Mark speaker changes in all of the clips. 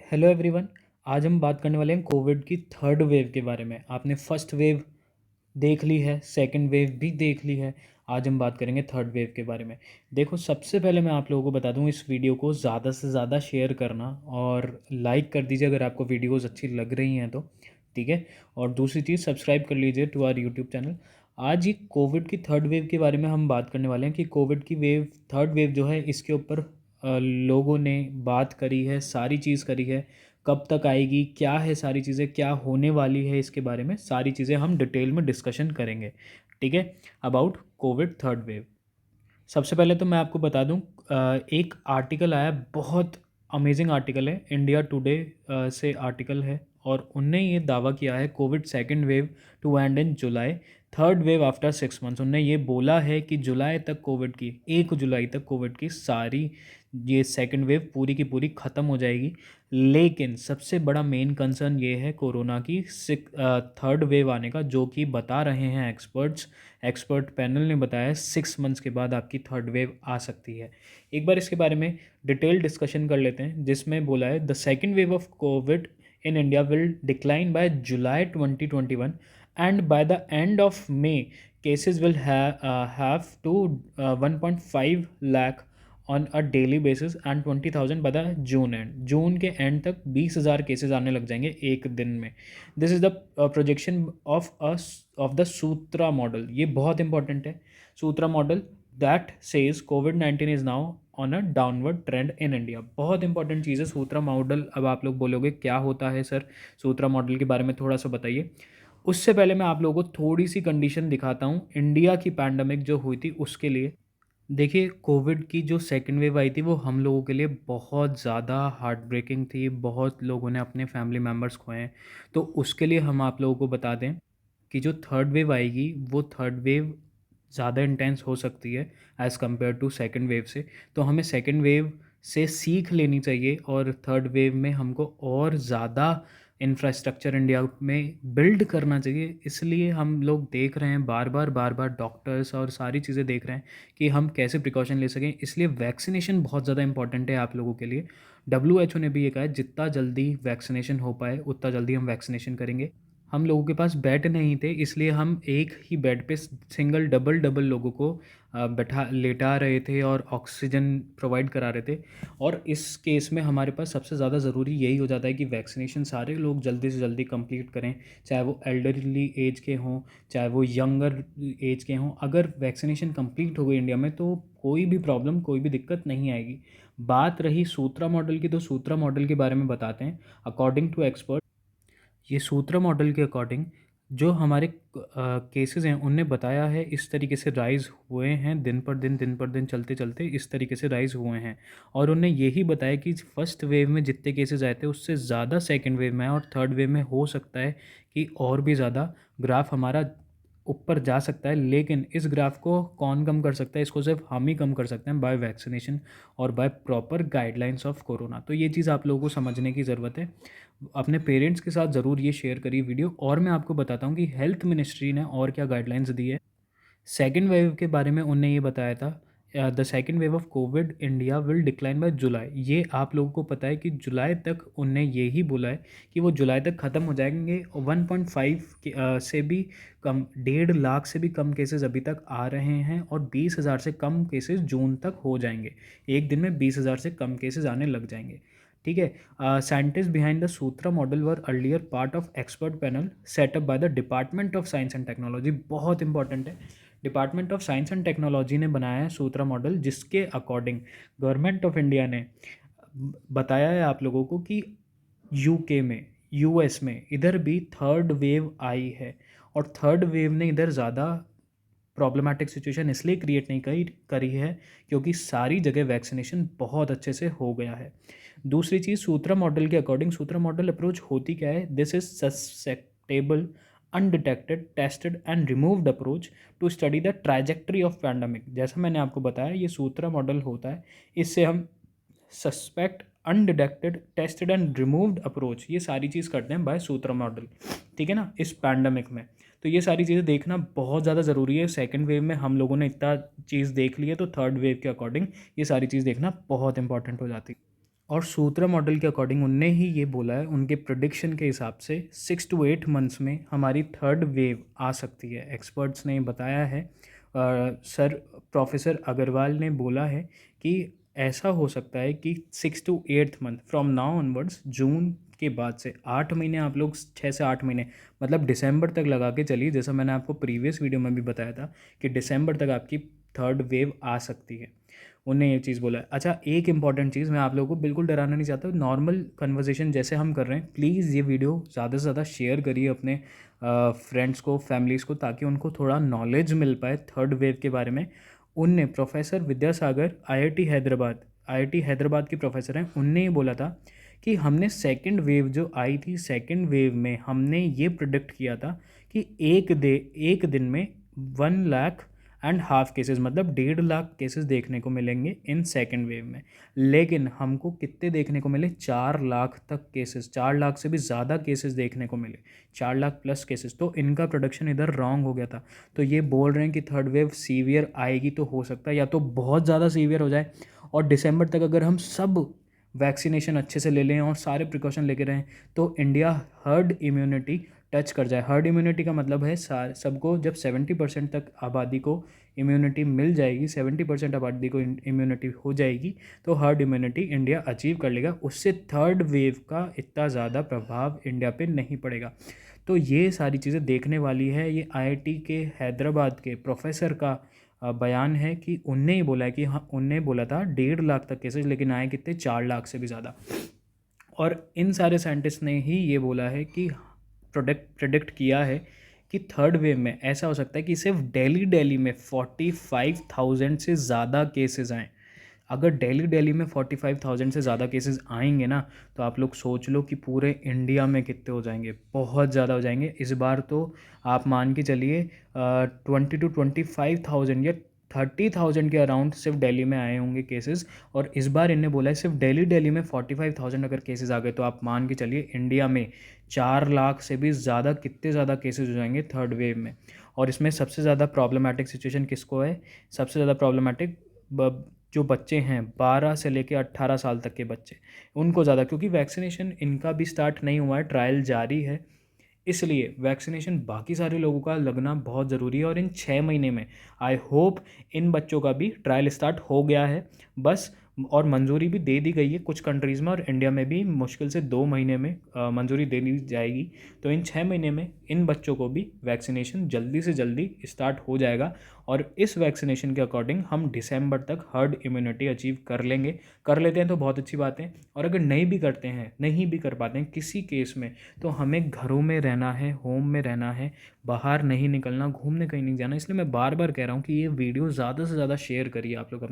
Speaker 1: Hello everyone. आज हम बात करने वाले हैं कोविड की थर्ड वेव के बारे में। आपने फर्स्ट वेव देख ली है, सेकंड वेव भी देख ली है। आज हम बात करेंगे थर्ड वेव के बारे में। देखो, सबसे पहले मैं आप लोगों को बता दूं, इस वीडियो को ज़्यादा से ज़्यादा शेयर करना और लाइक कर दीजिए अगर आपको वीडियोज़ अच्छी लग रही हैं तो। ठीक है। और दूसरी चीज़, सब्सक्राइब कर लीजिए टू आवर यूट्यूब चैनल। आज ही कोविड की थर्ड वेव के बारे में हम बात करने वाले हैं कि कोविड की वेव, थर्ड वेव जो है, इसके ऊपर लोगों ने बात करी है, सारी चीज़ करी है। कब तक आएगी, क्या है सारी चीज़ें, क्या होने वाली है, इसके बारे में सारी चीज़ें हम डिटेल में डिस्कशन करेंगे। ठीक है। अबाउट कोविड थर्ड वेव, सबसे पहले तो मैं आपको बता दूं, एक आर्टिकल आया, बहुत अमेजिंग आर्टिकल है, इंडिया टुडे से आर्टिकल है। और उनने ये दावा किया है Covid second wave to end in July, third wave after 6 months. उनने ये बोला है कि जुलाई तक कोविड की, 1 जुलाई तक कोविड की सारी ये सेकेंड वेव पूरी की पूरी ख़त्म हो जाएगी। लेकिन सबसे बड़ा मेन कंसर्न ये है कोरोना की थर्ड वेव आने का, जो कि बता रहे हैं एक्सपर्ट पैनल ने बताया 6 मंथ्स के बाद आपकी थर्ड वेव आ सकती है। एक बार इसके बारे में डिटेल डिस्कशन कर लेते हैं, जिसमें बोला है the second wave of Covid in India will decline by July 2021, and by the end of May, cases will have to 1.5 lakh on a daily basis and 20,000 by the June end. जून के and तक 20,000 cases आने लग जाएंगे एक दिन में। This is the projection of the Sutra model. ये बहुत इंपॉर्टेंट है, सूत्रा मॉडल दैट सेज कोविड-19 is now on a downward trend in India. बहुत इंपॉर्टेंट चीज़ है सूत्रा मॉडल। अब आप लोग बोलोगे क्या होता है सर, सूत्रा मॉडल के बारे में थोड़ा सा बताइए। उससे पहले मैं आप लोगों को थोड़ी सी कंडीशन दिखाता हूँ इंडिया की पैंडमिक जो हुई थी उसके लिए। देखिए, कोविड की जो सेकेंड वेव आई थी वो हम लोगों के लिए बहुत ज़्यादा हार्ट ब्रेकिंग थी, बहुत लोगों ने अपने फैमिली मेम्बर्स खोए हैं। तो उसके लिए हम आप लोगों को बता दें कि जो थर्ड वेव आएगी वो थर्ड वेव ज़्यादा इंटेंस हो सकती है as compared to second wave से। तो हमें सेकेंड वेव से सीख लेनी चाहिए और थर्ड वेव में हमको और ज़्यादा इंफ्रास्ट्रक्चर इंडिया में बिल्ड करना चाहिए। इसलिए हम लोग देख रहे हैं बार बार डॉक्टर्स और सारी चीज़ें देख रहे हैं कि हम कैसे प्रिकॉशन ले सकें। इसलिए वैक्सीनेशन बहुत ज़्यादा इंपॉर्टेंट है आप लोगों के लिए। WHO ने भी ये कहा है जितना जल्दी वैक्सीनेशन हो पाए उतना जल्दी हम वैक्सीनेशन करेंगे। हम लोगों के पास बेड नहीं थे, इसलिए हम एक ही बेड पे सिंगल डबल डबल लोगों को बैठा लेटा रहे थे और ऑक्सीजन प्रोवाइड करा रहे थे। और इस केस में हमारे पास सबसे ज़्यादा ज़रूरी यही हो जाता है कि वैक्सीनेशन सारे लोग जल्दी से जल्दी कंप्लीट करें, चाहे वो एल्डरली एज के हों, चाहे वो यंगर एज के हों। अगर वैक्सीनेशन कंप्लीट हो गई इंडिया में तो कोई भी प्रॉब्लम, कोई भी दिक्कत नहीं आएगी। बात रही सूत्रा मॉडल की, तो सूत्रा मॉडल के बारे में बताते हैं। अकॉर्डिंग टू एक्सपर्ट, ये सूत्र मॉडल के अकॉर्डिंग जो हमारे केसेस हैं उनने बताया है इस तरीके से राइज़ हुए हैं, दिन पर दिन चलते चलते इस तरीके से राइज़ हुए हैं। और उन्होंने यही बताया कि फर्स्ट वेव में जितने केसेस आए थे उससे ज़्यादा सेकंड वेव में है, और थर्ड वेव में हो सकता है कि और भी ज़्यादा ग्राफ हमारा ऊपर जा सकता है। लेकिन इस ग्राफ को कौन कम कर सकता है, इसको सिर्फ हम ही कम कर सकते हैं बाय वैक्सीनेशन और by proper guidelines of corona. तो ये चीज़ आप लोगों को समझने की ज़रूरत है। अपने पेरेंट्स के साथ ज़रूर ये शेयर करिए वीडियो। और मैं आपको बताता हूँ कि हेल्थ मिनिस्ट्री ने और क्या गाइडलाइंस दी है सेकेंड वेव के बारे में। उनने ये बताया था the second wave of Covid India will decline by July. ये आप लोगों को पता है कि जुलाई तक उनने ये ही बोला है कि वो जुलाई तक ख़त्म हो जाएंगे। 1.5 से भी कम, 1.5 लाख से भी कम केसेस अभी तक आ रहे हैं और 20,000 से कम केसेस जून तक हो जाएंगे। एक दिन में 20,000 से कम केसेस आने लग जाएंगे। ठीक है। Scientist behind the Sutra model were earlier part of expert panel setup by the department of science and technology. बहुत इंपॉर्टेंट है, department of science and technology ने बनाया है सूत्रा मॉडल, जिसके अकॉर्डिंग गवर्नमेंट ऑफ इंडिया ने बताया है आप लोगों को कि यूके में, यूएस में इधर भी थर्ड वेव आई है। और थर्ड वेव ने इधर ज़्यादा प्रॉब्लमेटिक सिचुएशन इसलिए क्रिएट नहीं करी है क्योंकि सारी जगह वैक्सीनेशन बहुत अच्छे से हो गया है। दूसरी चीज़, सूत्रा मॉडल के अकॉर्डिंग सूत्रा मॉडल अप्रोच होती क्या है, this is susceptible undetected tested and removed approach to study the trajectory of pandemic. जैसा मैंने आपको बताया ये सूत्रा मॉडल होता है, इससे हम suspect, undetected, tested and removed approach, ये सारी चीज़ करते हैं बाय सूत्रा मॉडल। ठीक है ना, इस पैंडमिक में। तो ये सारी चीज़ें देखना बहुत ज़्यादा ज़रूरी है। सेकंड वेव में हम लोगों ने इतना चीज़ देख ली है, तो थर्ड वेव के अकॉर्डिंग ये सारी चीज़ देखना बहुत इंपॉर्टेंट हो जाती है। और सूत्रा मॉडल के अकॉर्डिंग उनने ही ये बोला है, उनके प्रिडिक्शन के हिसाब से 6 to 8 मंथ्स में हमारी थर्ड वेव आ सकती है। एक्सपर्ट्स ने बताया है, सर प्रोफेसर अग्रवाल ने बोला है कि ऐसा हो सकता है कि 6 to 8 month from now onwards, जून के बाद से 8 महीने, आप लोग 6 से 8 महीने मतलब दिसंबर तक लगा के चलिए, जैसा मैंने आपको प्रीवियस वीडियो में भी बताया था कि दिसंबर तक आपकी थर्ड वेव आ सकती है। उन्हें ये चीज़ बोला है। अच्छा, एक इंपॉर्टेंट चीज़, मैं आप लोगों को बिल्कुल डराना नहीं चाहता, नॉर्मल कन्वर्सेशन जैसे हम कर रहे हैं, प्लीज़ ये वीडियो ज़्यादा से ज़्यादा शेयर करिए अपने फ्रेंड्स को, फैमिलीज़ को, ताकि उनको थोड़ा नॉलेज मिल पाए थर्ड वेव के बारे में। उनने प्रोफेसर विद्यासागर आईआईटी हैदराबाद के प्रोफेसर हैं, उनने ही बोला था कि हमने सेकंड वेव जो आई थी, सेकंड वेव में हमने ये प्रिडिक्ट किया था कि एक दिन में 1.5 लाख केसेस, मतलब 1.5 लाख केसेस देखने को मिलेंगे इन सेकेंड वेव में। लेकिन हमको कितने देखने को मिले? 4 लाख तक केसेस, 4 लाख से भी ज़्यादा केसेस देखने को मिले, 4 लाख+ केसेस। तो इनका प्रोडक्शन इधर रॉन्ग हो गया था। तो ये बोल रहे हैं कि थर्ड वेव सीवियर आएगी, तो हो सकता है या तो बहुत ज़्यादा सीवियर हो जाए, और दिसंबर तक अगर हम सब वैक्सीनेशन अच्छे से ले लें और सारे प्रिकॉशन लेके रहें, तो इंडिया हर्ड इम्यूनिटी टच कर जाए। हर्ड इम्यूनिटी का मतलब है सबको जब 70% तक आबादी को इम्यूनिटी मिल जाएगी, 70% आबादी को इम्यूनिटी हो जाएगी, तो हर्ड इम्यूनिटी इंडिया अचीव कर लेगा। उससे थर्ड वेव का इतना ज़्यादा प्रभाव इंडिया पे नहीं पड़ेगा। तो ये सारी चीज़ें देखने वाली है। ये आईआईटी के हैदराबाद के प्रोफेसर का बयान है कि उनने ही बोला है कि हाँ, उनने बोला था 1.5 लाख तक केसेस, लेकिन आए कितने? 4 लाख से भी ज़्यादा। और इन सारे साइंटिस्ट ने ही ये बोला है कि प्रोडिक्ट किया है कि थर्ड वेव में ऐसा हो सकता है कि सिर्फ दिल्ली में 45,000 से ज़्यादा केसेस आएँ। अगर दिल्ली में 45,000 से ज़्यादा केसेस आएंगे ना, तो आप लोग सोच लो कि पूरे इंडिया में कितने हो जाएंगे, बहुत ज़्यादा हो जाएंगे। इस बार तो आप मान के चलिए 20 to 25,000 या 30,000 के अराउंड सिर्फ दिल्ली में आए होंगे केसेस। और इस बार इनने बोला है सिर्फ दिल्ली में 45,000 अगर केसेस आ गए, तो आप मान के चलिए इंडिया में 4 लाख से भी ज़्यादा, कितने ज़्यादा केसेस हो जाएंगे थर्ड वेव में। और इसमें सबसे ज़्यादा प्रॉब्लमेटिक सिचुएशन किसको है? सबसे ज़्यादा प्रॉब्लमेटिक जो बच्चे हैं 12 से लेकर 18 साल तक के बच्चे, उनको ज़्यादा, क्योंकि वैक्सीनेशन इनका भी स्टार्ट नहीं हुआ है, ट्रायल जारी है। इसलिए वैक्सीनेशन बाकी सारे लोगों का लगना बहुत ज़रूरी है। और इन 6 महीने में आई होप इन बच्चों का भी ट्रायल स्टार्ट हो गया है बस, और मंजूरी भी दे दी गई है कुछ कंट्रीज़ में, और इंडिया में भी मुश्किल से 2 महीने में मंजूरी दे दी जाएगी। तो इन 6 महीने में इन बच्चों को भी वैक्सीनेशन जल्दी से जल्दी स्टार्ट हो जाएगा, और इस वैक्सीनेशन के अकॉर्डिंग हम दिसंबर तक हर्ड इम्यूनिटी अचीव कर लेंगे। कर लेते हैं तो बहुत अच्छी बात है, और अगर नहीं भी करते हैं, नहीं भी कर पाते हैं किसी केस में, तो हमें घरों में रहना है, होम में रहना है, बाहर नहीं निकलना, घूमने कहीं नहीं जाना। इसलिए मैं बार बार कह रहा हूँ कि ये वीडियो ज़्यादा से ज़्यादा शेयर करिए आप लोग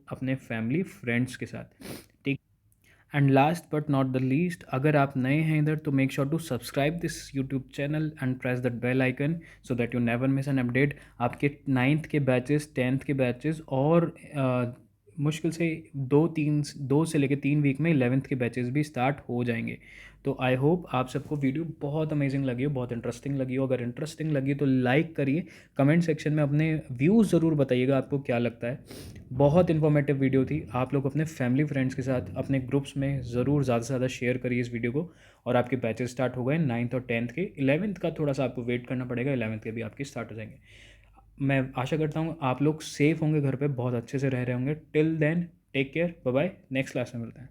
Speaker 1: अपने फैमिली फ्रेंड्स के साथ, ठीक। And last but not the least, अगर आप नए हैं इधर, तो make sure to subscribe this YouTube channel and press that bell icon so that you never miss an update. आपके 9th के बैचेस, 10th के बैचेस, और मुश्किल से 2 से लेकर 3 वीक में 11th के बैचेस भी स्टार्ट हो जाएंगे। तो आई होप आप सबको वीडियो बहुत अमेजिंग लगी हो, बहुत इंटरेस्टिंग लगी हो। अगर इंटरेस्टिंग लगी तो लाइक करिए, कमेंट सेक्शन में अपने व्यूज़ ज़रूर बताइएगा आपको क्या लगता है। बहुत इन्फॉर्मेटिव वीडियो थी। आप लोग अपने फैमिली फ्रेंड्स के साथ अपने ग्रुप्स में ज़रूर ज़्यादा से ज़्यादा शेयर करिए इस वीडियो को। और आपके बैचेस स्टार्ट हो गए 9th और 10th के, 11th का थोड़ा सा आपको वेट करना पड़ेगा, 11th के भी आपके स्टार्ट हो जाएंगे। मैं आशा करता हूँ आप लोग सेफ़ होंगे, घर पे बहुत अच्छे से रह रहे होंगे। Till then take care, bye bye, next class में मिलते हैं।